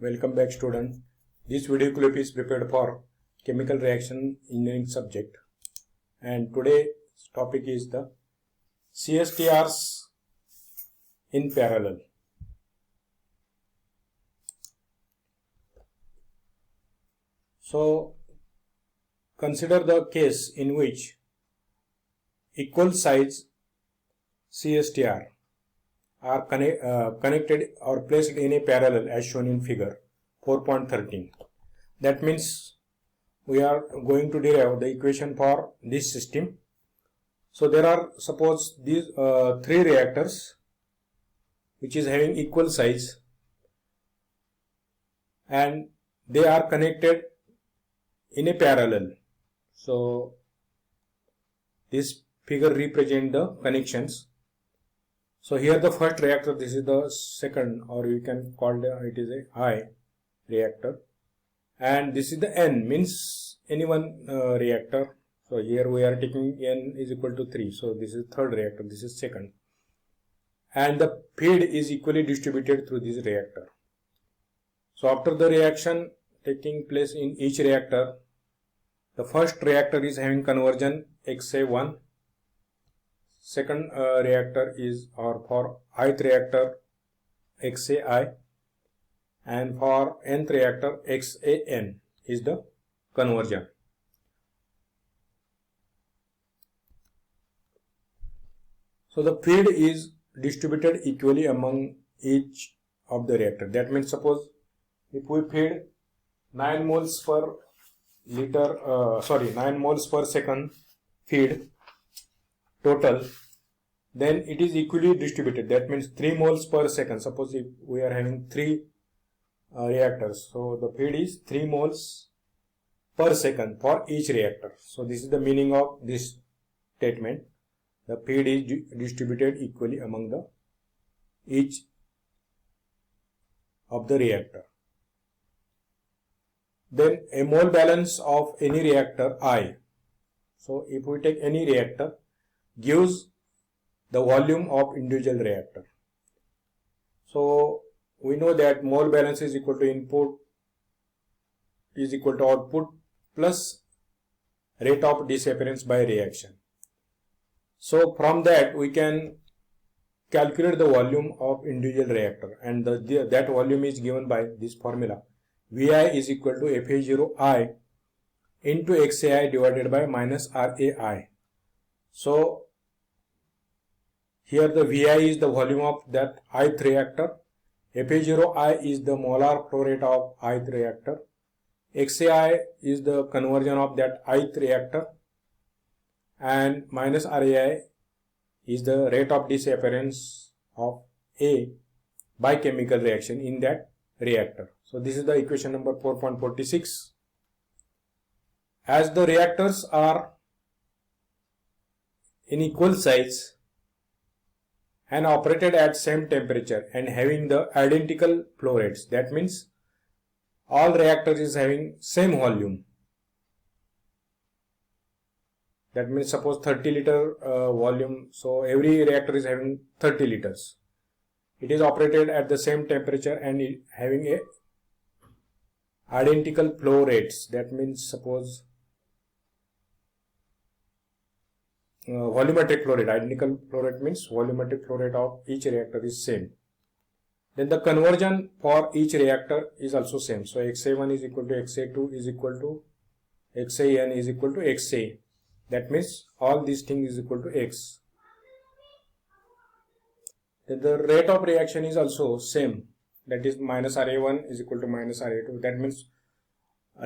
Welcome back, student. This video clip is prepared for chemical reaction engineering subject, and today's topic is the CSTRs in parallel. So consider the case in which equal size CSTR are connected or placed in a parallel as shown in figure 4.13. That means we are going to derive the equation for this system. So there are, suppose these three reactors which is having equal size, and they are connected in a parallel. So this figure represents the connections. So here the first reactor, this is the second, or you can call it is a I reactor, and this is the N, means any one reactor. So here we are taking N is equal to 3. So this is third reactor, this is second, and the feed is equally distributed through this reactor. So after the reaction taking place in each reactor, the first reactor is having conversion XA1. Second reactor is, or for ith reactor, XAI, and for nth reactor XAN is the conversion. So the feed is distributed equally among each of the reactor. That means suppose if we feed 9 moles per liter, 9 moles per second feed total, then it is equally distributed. That means 3 moles per second. Suppose if we are having 3 reactors, so the feed is 3 moles per second for each reactor. So this is the meaning of this statement. The feed is distributed equally among the each of the reactor. Then a mole balance of any reactor I. So if we take any reactor, gives the volume of individual reactor. So we know that mole balance is equal to input is equal to output plus rate of disappearance by reaction. So from that we can calculate the volume of individual reactor, and that volume is given by this formula. Vi is equal to Fa0I into Xai divided by minus Rai. So here the Vi is the volume of that ith reactor, Fa0I is the molar flow rate of ith reactor, Xai is the conversion of that ith reactor, and minus Rai is the rate of disappearance of A by chemical reaction in that reactor. So this is the equation number 4.46. As the reactors are in equal size and operated at same temperature and having the identical flow rates, that means all reactors is having same volume. That means suppose 30 liter volume, so every reactor is having 30 liters. It is operated at the same temperature and having a identical flow rates. That means suppose volumetric flow rate, identical flow rate means volumetric flow rate of each reactor is same. Then the conversion for each reactor is also same. So XA1 is equal to XA2 is equal to XAN is equal to XA. That means all these things is equal to X. Then the rate of reaction is also same. That is minus Ra1 is equal to minus Ra2. That means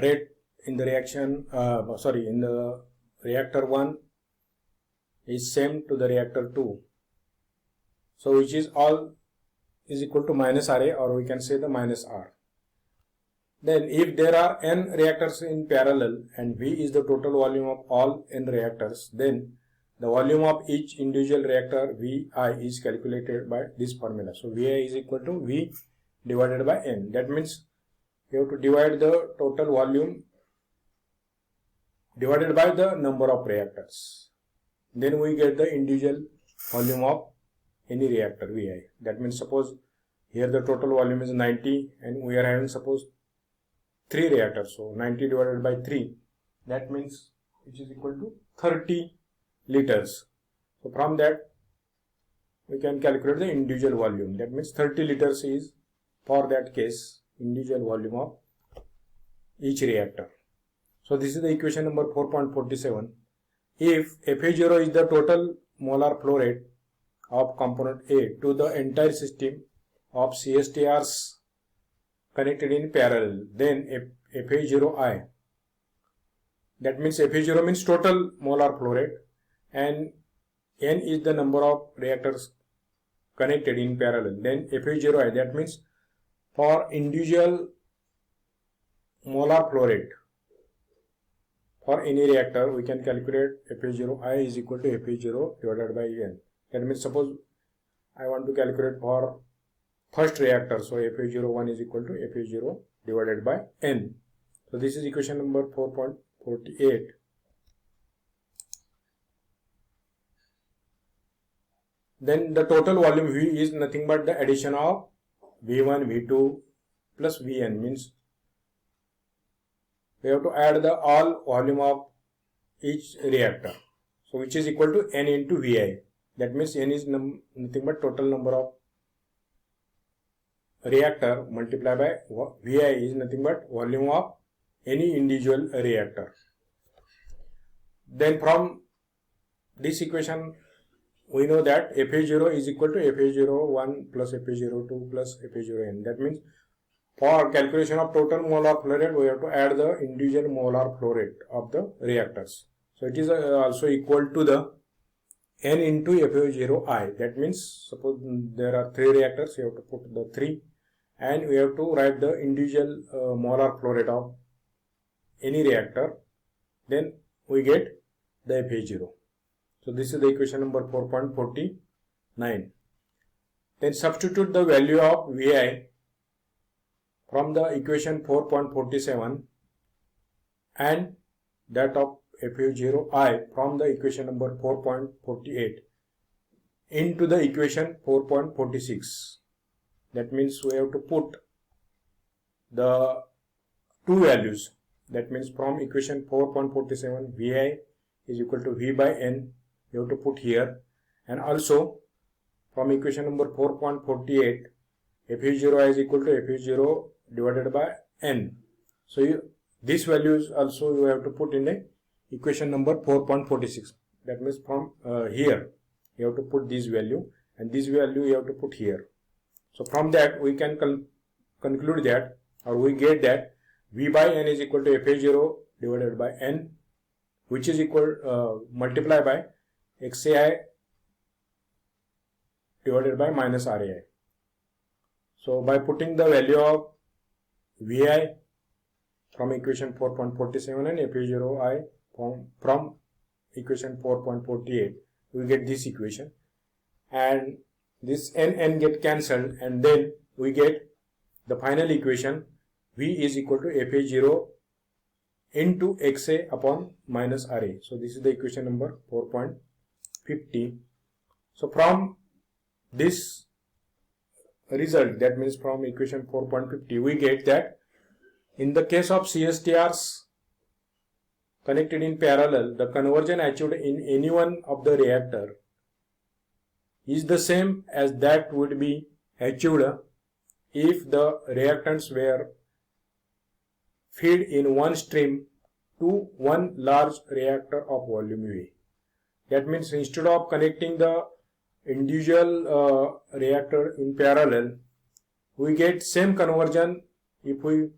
rate in the reaction, in the reactor 1 is same to the reactor 2. So which is all is equal to minus Ra, or we can say the minus R. Then if there are n reactors in parallel and V is the total volume of all n reactors, then the volume of each individual reactor Vi is calculated by this formula. So Vi is equal to V divided by n. That means you have to divide the total volume divided by the number of reactors. Then we get the individual volume of any reactor Vi. That means suppose here the total volume is 90 and we are having suppose 3 reactors. So 90 divided by 3, that means which is equal to 30 liters. So from that we can calculate the individual volume. That means 30 liters is for that case individual volume of each reactor. So this is the equation number 4.47. If Fa0 is the total molar flow rate of component A to the entire system of CSTRs connected in parallel, then Fa0I, that means Fa0 means total molar flow rate and N is the number of reactors connected in parallel, then Fa0I, that means for individual molar flow rate for any reactor we can calculate Fa0I is equal to Fa0 divided by N. That means suppose I want to calculate for first reactor, so Fa01 is equal to Fa0 divided by N. So this is equation number 4.48. Then the total volume V is nothing but the addition of V1, V2 plus Vn, means we have to add the all volume of each reactor, so which is equal to N into Vi. That means N is nothing but total number of reactor multiplied by Vi is nothing but volume of any individual reactor. Then from this equation we know that Fa0 is equal to Fa01 plus Fa02 plus Fa0n. That means for calculation of total molar flow rate, we have to add the individual molar flow rate of the reactors. So it is also equal to the N into Fa0I. That means suppose there are 3 reactors, you have to put the 3 and we have to write the individual molar flow rate of any reactor. Then we get the Fa0. So this is the equation number 4.49. Then substitute the value of Vi from the equation 4.47 and that of Fa0I from the equation number 4.48 into the equation 4.46. That means we have to put the two values. That means from equation 4.47 Vi is equal to V by N, you have to put here, and also from equation number 4.48 Fa0I is equal to Fa0 divided by N. So this values also you have to put in the equation number 4.46. That means from here you have to put this value and this value you have to put here. So from that we can conclude that, or we get that V by N is equal to Fa0 divided by N, which is equal multiplied by Xai divided by minus Rai. So by putting the value of Vi from equation 4.47 and Fa0I from equation 4.48, we get this equation, and this N get cancelled, and then we get the final equation V is equal to Fa0 into Xa upon minus Ra. So this is the equation number 4.50. So from this result, that means from equation 4.50, we get that in the case of CSTRs connected in parallel, the conversion achieved in any one of the reactor is the same as that would be achieved if the reactants were fed in one stream to one large reactor of volume V. That means instead of connecting the individual reactor in parallel, we get same conversion if we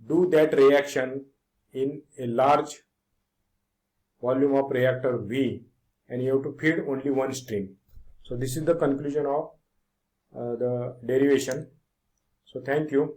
do that reaction in a large volume of reactor V, and you have to feed only one stream. So this is the conclusion of the derivation. So thank you.